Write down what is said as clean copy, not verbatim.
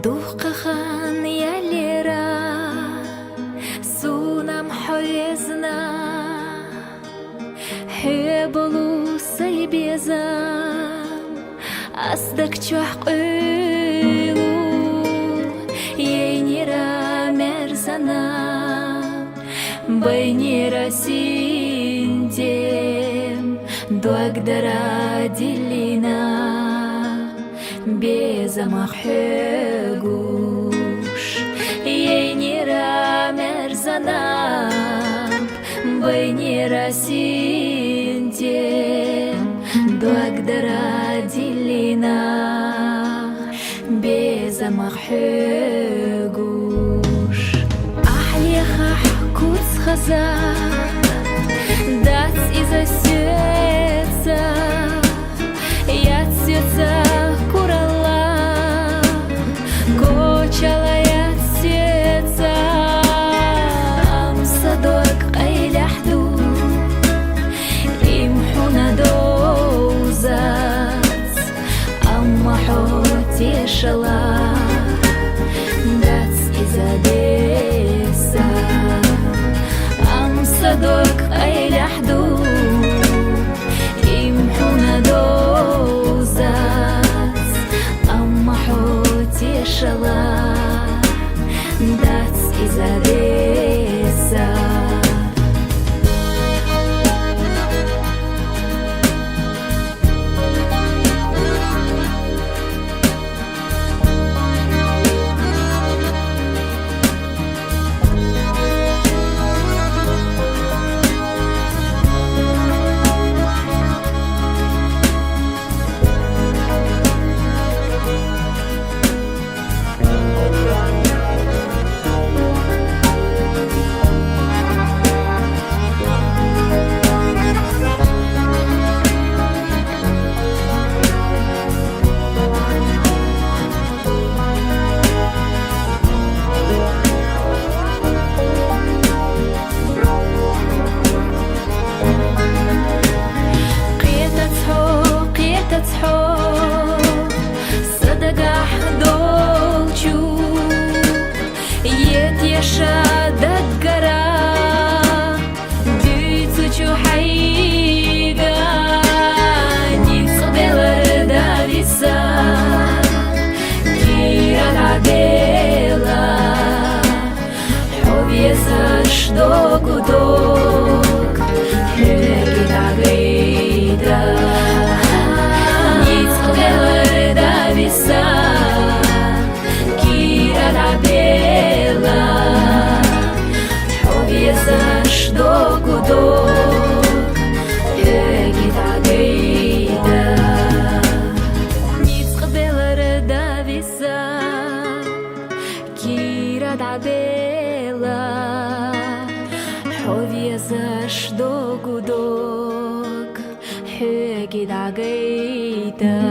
Духкахан ялера сунам хоезна хеболу сайбезам астак чухқилу ейнира мерзана байнира синдем дуагдара дилина безамахегуш ейнира мерзана байнира синдем дуагдара дилина безамахегуш ахлеха куц хазар дать из-за сердца я цвета курала кочала я сердца садок айляхду имхуна доузац амма хоти шала дать из-за деса садок айляхду имхуна доузац амма хоти шала дать из-за деса دقرا ديتو حيقا نيصدل دارسا كيرا العديلة حب يساش دوك ودوك هيك عقيدة نيصدل دارسا كيرا العديلة يساش دوك ودوك هيك عقيدة نيتقبل ردا بيسا كيرا دعبيلا حب يساش دوك ودوك هيك عقيدة